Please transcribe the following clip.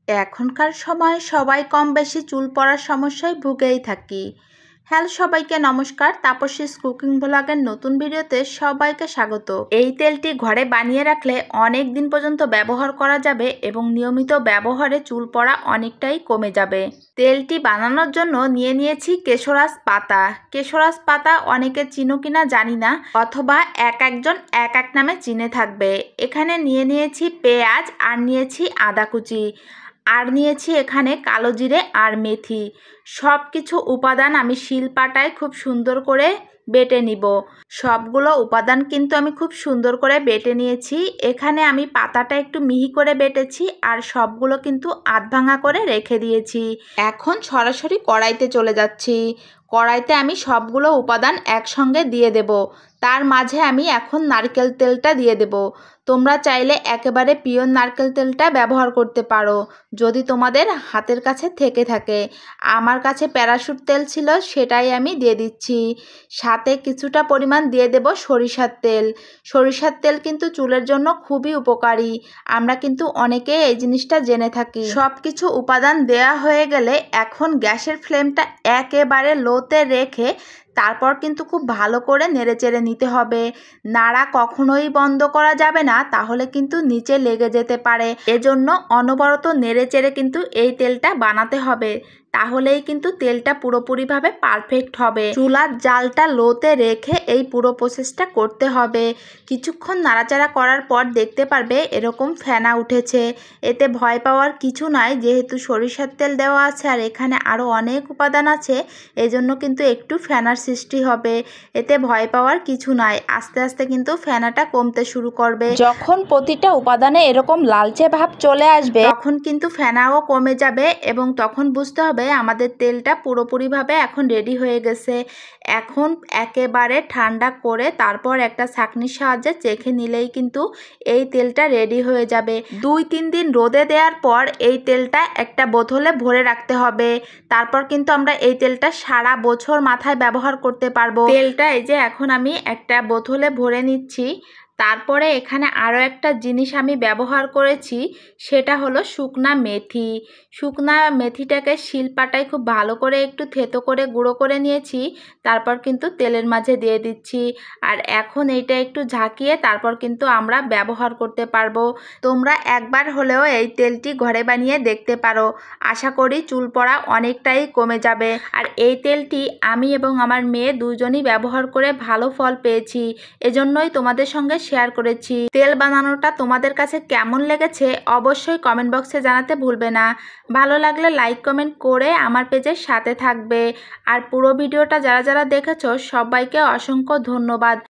এখনকার সময় সবাই কম বেশি চুল পড়ার সমস্যায় ভুগেই থাকি। হ্যালো সবাইকে নমস্কার, তাপসীস কুকিং ব্লগের নতুন ভিডিওতে সবাইকে স্বাগত। এই তেলটি ঘরে বানিয়ে রাখলে অনেক দিন পর্যন্ত ব্যবহার করা যাবে এবং নিয়মিত ব্যবহারে চুল পড়া অনেকটাই কমে যাবে। তেলটি বানানোর জন্য নিয়ে নিয়েছি কেশরাজ পাতা। কেশরাজ পাতা অনেকে চিনো কিনা জানি না, অথবা একজন এক নামে চিনে থাকবে। এখানে নিয়ে নিয়েছি পেঁয়াজ, আর নিয়েছি আদা কুচি, আর নিয়েছি এখানে কালো জিরে আর মেথি। সব কিছু উপাদান আমি শিলপাটায় খুব সুন্দর করে বেটে নিব। সবগুলো উপাদান কিন্তু আমি খুব সুন্দর করে বেটে নিয়েছি। এখানে আমি পাতাটা একটু মিহি করে বেটেছি, আর সবগুলো কিন্তু আধ ভাঙা করে রেখে দিয়েছি। এখন সরাসরি কড়াইতে চলে যাচ্ছি। কড়াইতে আমি সবগুলো উপাদান একসঙ্গে দিয়ে দেব। তার মাঝে আমি এখন নারকেল তেলটা দিয়ে দেব। তোমরা চাইলে একেবারে পিওর নারকেল তেলটা ব্যবহার করতে পারো যদি তোমাদের হাতের কাছে থেকে থাকে। আমার কাছে প্যারাশুট তেল ছিল, সেটাই আমি দিয়ে দিচ্ছি। সাথে কিছুটা পরিমাণ দিয়ে দেব সরিষার তেল। সরিষার তেল কিন্তু চুলের জন্য খুবই উপকারী। আমরা কিন্তু অনেকে এই জিনিসটা জেনে থাকি। সব কিছু উপাদান দেয়া হয়ে গেলে এখন গ্যাসের ফ্লেমটা একেবারে লোতে রেখে তারপর কিন্তু খুব ভালো করে নেড়েচেড়ে নিতে হবে। নাড়া কখনোই বন্ধ করা যাবে না, তাহলে কিন্তু নিচে লেগে যেতে পারে। এজন্য অনবরত নেড়েচেড়ে কিন্তু এই তেলটা বানাতে হবে, তাহলেই কিন্তু তেলটা পুরোপুরিভাবে পারফেক্ট হবে। চুলার জালটা লোতে রেখে এই পুরো প্রসেসটা করতে হবে। কিছুক্ষণ নাড়াচাড়া করার পর দেখতে পারবে এরকম ফেনা উঠেছে। এতে ভয় পাওয়ার কিছু নাই, যেহেতু সরিষার তেল দেওয়া আছে আর এখানে আরও অনেক উপাদান আছে, এজন্য কিন্তু একটু ফেনার সৃষ্টি হবে। এতে ভয় পাওয়ার কিছু নাই। আস্তে আস্তে কিন্তু ফেনাটা কমতে শুরু করবে। যখন প্রতিটা উপাদানে এরকম লালচে ভাব চলে আসবে, তখন কিন্তু ফেনাও কমে যাবে এবং তখন বুঝতে হবে আমাদের তেলটা পুরোপুরিভাবে এখন রেডি হয়ে গেছে। এখন একেবারে ঠান্ডা করে তারপর একটা ছাঁকনির সাহায্যে চেখে নিলেই কিন্তু এই তেলটা রেডি হয়ে যাবে। 2-3 দিন রোদে দেওয়ার পর এই তেলটা একটা বোতলে ভরে রাখতে হবে। তারপর কিন্তু আমরা এই তেলটা সারা বছর মাথায় ব্যবহার করতে পারবো। তেলটা এই যে এখন আমি একটা বোতলে ভরে নিচ্ছি। তারপরে এখানে আরও একটা জিনিস আমি ব্যবহার করেছি, সেটা হলো শুকনা মেথি। শুকনা মেথিটাকে শিলপাটায় খুব ভালো করে একটু থেতো করে গুঁড়ো করে নিয়েছি। তারপর কিন্তু তেলের মাঝে দিয়ে দিচ্ছি। আর এখন এইটা একটু ঝাঁকিয়ে তারপর কিন্তু আমরা ব্যবহার করতে পারবো। তোমরা একবার হলেও এই তেলটি ঘরে বানিয়ে দেখতে পারো। আশা করি চুল পড়া অনেকটাই কমে যাবে। আর এই তেলটি আমি এবং আমার মেয়ে দুজনই ব্যবহার করে ভালো ফল পেয়েছি, এজন্যই তোমাদের সঙ্গে শেয়ার করেছি। তেল বানানোটা তোমাদের কাছে কেমন লেগেছে অবশ্যই কমেন্ট বক্সে জানাতে ভুলবে না। ভালো লাগলে লাইক কমেন্ট করে আমার পেজের সাথে থাকবে। আর পুরো ভিডিওটা যারা যারা দেখেছো সবাইকে অসংখ্য ধন্যবাদ।